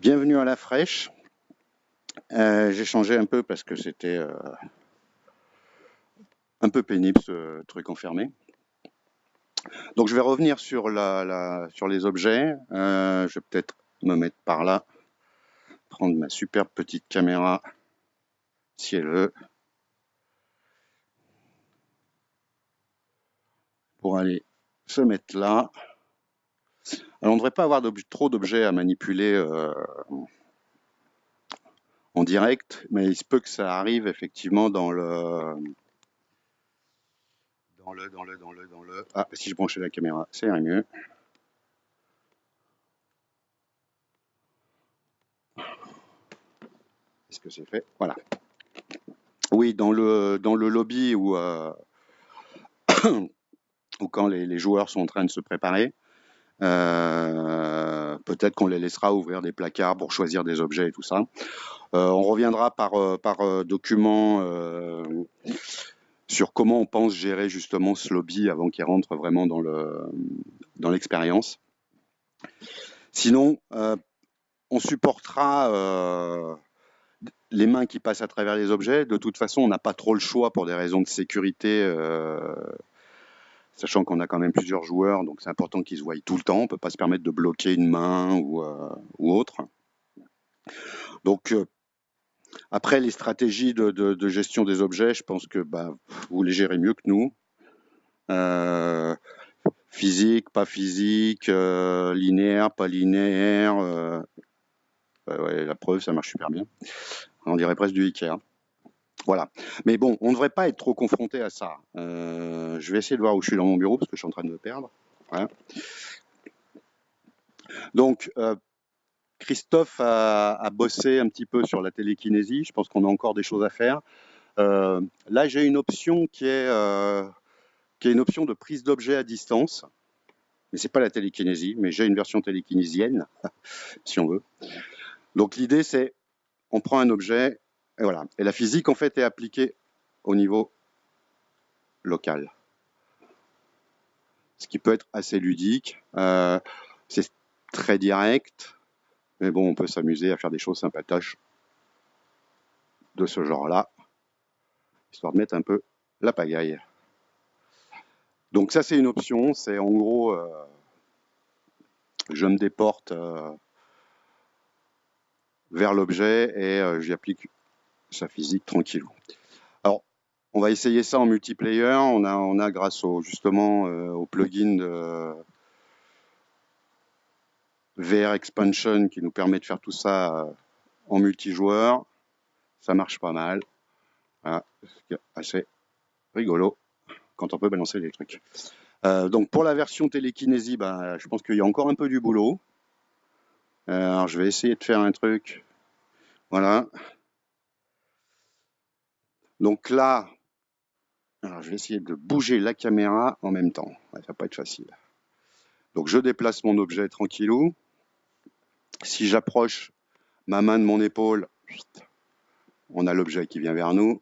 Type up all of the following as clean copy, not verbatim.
Bienvenue à la fraîche. J'ai changé un peu parce que c'était un peu pénible ce truc enfermé. Donc je vais revenir sur sur les objets. Je vais peut-être me mettre par là, prendre ma superbe petite caméra cieleux pour aller se mettre là. Alors on ne devrait pas avoir trop d'objets à manipuler en direct, mais il se peut que ça arrive effectivement dans le. Ah, si je branchais la caméra, ça irait mieux. Est-ce que c'est fait? Voilà. Oui, dans le lobby ou quand les joueurs sont en train de se préparer, peut-être qu'on les laissera ouvrir des placards pour choisir des objets et tout ça. On reviendra par document sur comment on pense gérer justement ce lobby avant qu'il rentre vraiment dans l'expérience. Sinon, on supportera les mains qui passent à travers les objets. De toute façon, on n'a pas trop le choix pour des raisons de sécurité, sachant qu'on a quand même plusieurs joueurs, donc c'est important qu'ils se voient tout le temps. On ne peut pas se permettre de bloquer une main ou autre. Donc, après, les stratégies de gestion des objets, je pense que vous les gérez mieux que nous. Physique, pas physique, linéaire, pas linéaire. Ouais, la preuve, ça marche super bien. On dirait presque du Ikea. Voilà. Mais bon, on ne devrait pas être trop confronté à ça. Je vais essayer de voir où je suis dans mon bureau parce que je suis en train de me perdre. Voilà. Donc, Christophe a bossé un petit peu sur la télékinésie. Je pense qu'on a encore des choses à faire. Là, j'ai une option qui est une option de prise d'objet à distance. Mais c'est pas la télékinésie, mais j'ai une version télékinésienne, si on veut. Donc l'idée, c'est on prend un objet et voilà. Et la physique, en fait, est appliquée au niveau local, ce qui peut être assez ludique. C'est très direct, mais bon, on peut s'amuser à faire des choses sympatoches de ce genre-là, histoire de mettre un peu la pagaille. Donc ça, c'est une option. C'est en gros, je me déporte vers l'objet et j'y applique sa physique tranquillou. Alors, on va essayer ça en multiplayer. On a grâce justement au plugin de VR Expansion qui nous permet de faire tout ça en multijoueur. Ça marche pas mal. Voilà, c'est assez rigolo quand on peut balancer des trucs. Donc pour la version télékinésie, je pense qu'il y a encore un peu du boulot. Alors je vais essayer de faire un truc. Voilà. Donc là, alors je vais essayer de bouger la caméra en même temps. Ouais, ça va pas être facile. Donc je déplace mon objet tranquillou. Si j'approche ma main de mon épaule, on a l'objet qui vient vers nous.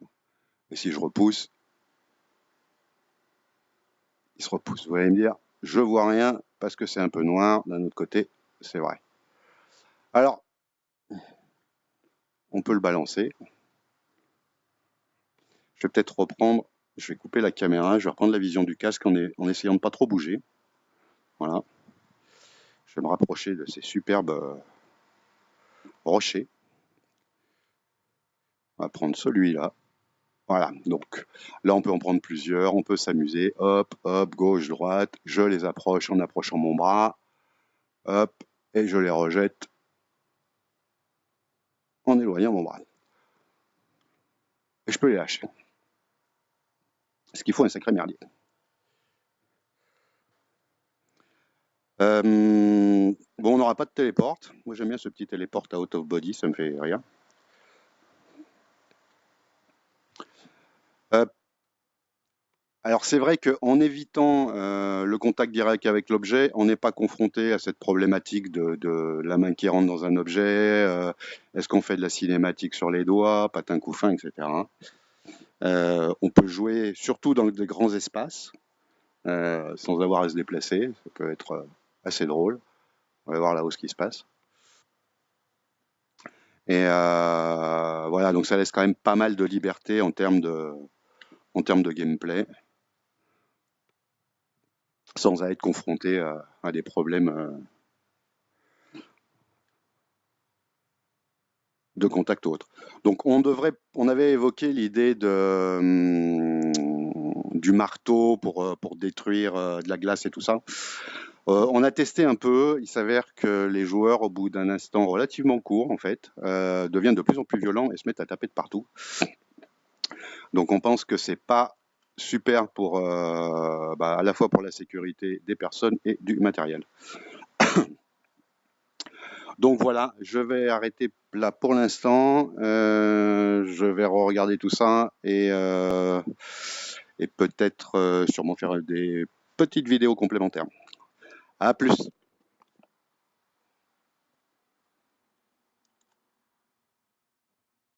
Et si je repousse, il se repousse. Vous allez me dire, je vois rien parce que c'est un peu noir. D'un autre côté, c'est vrai. Alors, on peut le balancer. Je vais peut-être reprendre, je vais couper la caméra, je vais reprendre la vision du casque en essayant de ne pas trop bouger. Voilà. Je vais me rapprocher de ces superbes rochers. On va prendre celui-là. Voilà, donc là on peut en prendre plusieurs, on peut s'amuser, hop, hop, gauche, droite, je les approche en approchant mon bras, hop, et je les rejette en éloignant mon bras. Et je peux les lâcher. Ce qu'il faut un sacré merdier. Bon, on n'aura pas de téléporte. Moi j'aime bien ce petit téléporte à out of body, ça me fait rire. Alors c'est vrai qu'en évitant le contact direct avec l'objet, on n'est pas confronté à cette problématique de la main qui rentre dans un objet, est-ce qu'on fait de la cinématique sur les doigts, patin couffin, etc. On peut jouer surtout dans des grands espaces, sans avoir à se déplacer, ça peut être assez drôle. On va voir là-haut ce qui se passe. Et voilà, donc ça laisse quand même pas mal de liberté en termes de gameplay, sans être confronté à des problèmes de contact ou autre. Donc on avait évoqué l'idée du marteau pour détruire de la glace et tout ça. On a testé un peu. Il s'avère que les joueurs, au bout d'un instant relativement court, en fait, deviennent de plus en plus violents et se mettent à taper de partout. Donc on pense que c'est pas super pour à la fois pour la sécurité des personnes et du matériel. Donc voilà, je vais arrêter là pour l'instant. Je vais regarder tout ça et peut-être sûrement faire des petites vidéos complémentaires. À plus.